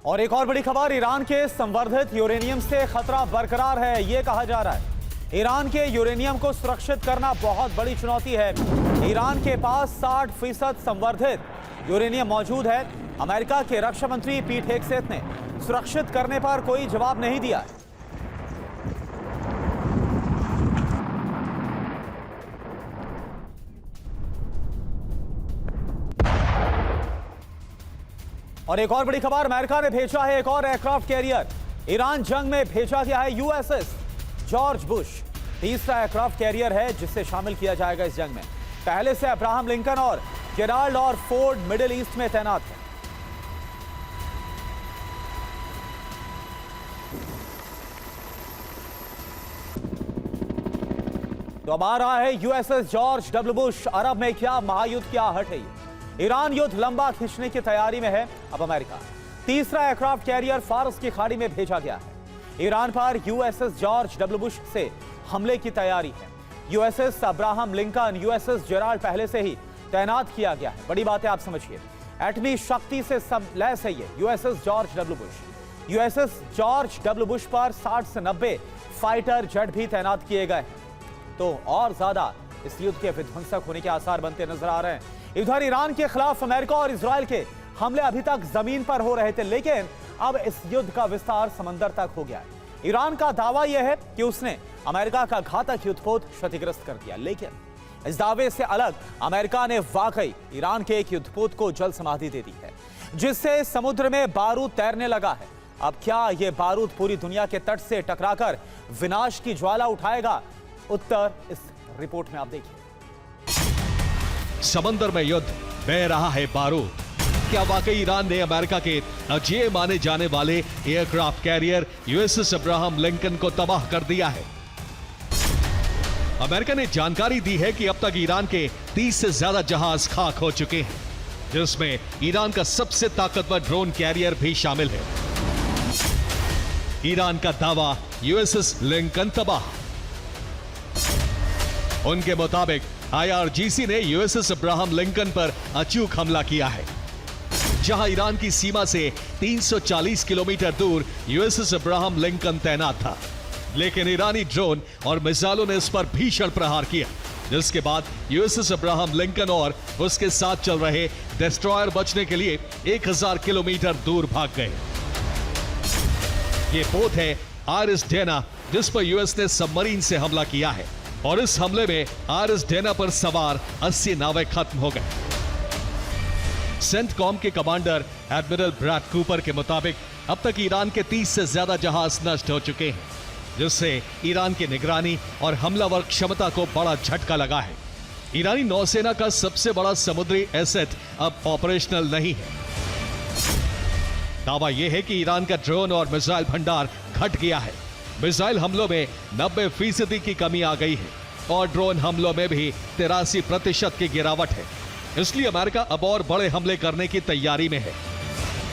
और एक और बड़ी खबर, ईरान के संवर्धित यूरेनियम से खतरा बरकरार है, यह कहा जा रहा है। ईरान के यूरेनियम को सुरक्षित करना बहुत बड़ी चुनौती है। ईरान के पास 60% संवर्धित यूरेनियम मौजूद है। अमेरिका के रक्षा मंत्री पीट हेगसेथ ने सुरक्षित करने पर कोई जवाब नहीं दिया है। और एक और बड़ी खबर, अमेरिका ने भेजा है एक और एयरक्राफ्ट कैरियर। ईरान जंग में भेजा गया है यूएसएस जॉर्ज बुश। तीसरा एयरक्राफ्ट कैरियर है जिसे शामिल किया जाएगा इस जंग में। पहले से अब्राहम लिंकन और जेराल्ड और फोर्ड मिडिल ईस्ट में तैनात है। तो अब आ रहा है यूएसएस जॉर्ज डब्ल्यू बुश। अरब में क्या महायुद्ध की आहट है ये। ईरान युद्ध लंबा खींचने की तैयारी में है अब अमेरिका। तीसरा एयरक्राफ्ट कैरियर फारस की खाड़ी में भेजा गया है। ईरान पर यूएसएस जॉर्ज डब्ल्यू बुश से हमले की तैयारी है। USS Abraham Lincoln, USS Gerald पहले से ही तैनात किया गया है। बड़ी बात है, आप समझिए, एटमी शक्ति से सब लैस है ये USS George W Bush. USS George W Bush पर 60 से 90 फाइटर जेट भी तैनात किए गए। तो और ज्यादा इस युद्ध के विध्वंसक होने के आसार बनते नजर आ रहे हैं। इधर ईरान के खिलाफ अमेरिका और इजराइल के हमले अभी तक जमीन पर हो रहे थे, लेकिन अब इस युद्ध का विस्तार समंदर तक हो गया है। ईरान का दावा यह है कि उसने अमेरिका का घातक युद्धपोत क्षतिग्रस्त कर दिया, लेकिन इस दावे से अलग अमेरिका ने वाकई ईरान के एक युद्धपोत को जल समाधि दे दी है, जिससे समुद्र में बारूद तैरने लगा है। अब क्या यह बारूद पूरी दुनिया के तट से टकराकर विनाश की ज्वाला उठाएगा? उत्तर इस रिपोर्ट में आप देखिए। समंदर में युद्ध, बह रहा है बारूद। क्या वाकई ईरान ने अमेरिका के अजेय माने जाने वाले aircraft carrier USS Abraham Lincoln को तबाह कर दिया है? अमेरिका ने जानकारी दी है कि अब तक ईरान के 30 से ज्यादा जहाज खाक हो चुके हैं, जिसमें ईरान का सबसे ताकतवर ड्रोन कैरियर भी शामिल है। ईरान का दावा, यूएसएस लिंकन तबाह। उनके मुताबिक आईआरजीसी ने यूएसएस अब्राहम लिंकन पर अचूक हमला किया है। जहां ईरान की सीमा से 340 किलोमीटर दूर यूएसएस अब्राहम लिंकन तैनात था, लेकिन ईरानी ड्रोन और मिसाइलों ने इस पर भीषण प्रहार किया, जिसके बाद यूएसएस अब्राहम लिंकन और उसके साथ चल रहे डिस्ट्रॉयर बचने के लिए 1000 किलोमीटर दूर भाग गए। ये पोत है आरिस डेना, जिस पर यूएस ने सबमरीन से हमला किया है, और इस हमले में आरिस डेना पर सवार 80 नावें खत्म हो गए। सेंटकॉम के कमांडर एडमिरल ब्रैड कूपर के मुताबिक अब तक ईरान के 30 से ज्यादा जहाज नष्ट हो चुके हैं, जिससे ईरान की निगरानी और हमलावर क्षमता को बड़ा झटका लगा है। ईरानी नौसेना का सबसे बड़ा समुद्री एसेट अब ऑपरेशनल नहीं है। दावा यह है कि ईरान का ड्रोन और मिसाइल भंडार घट गया है। मिसाइल हमलों में 90% की कमी आ गई है और ड्रोन हमलों में भी 83% की गिरावट है। इसलिए अमेरिका अब और बड़े हमले करने की तैयारी में है।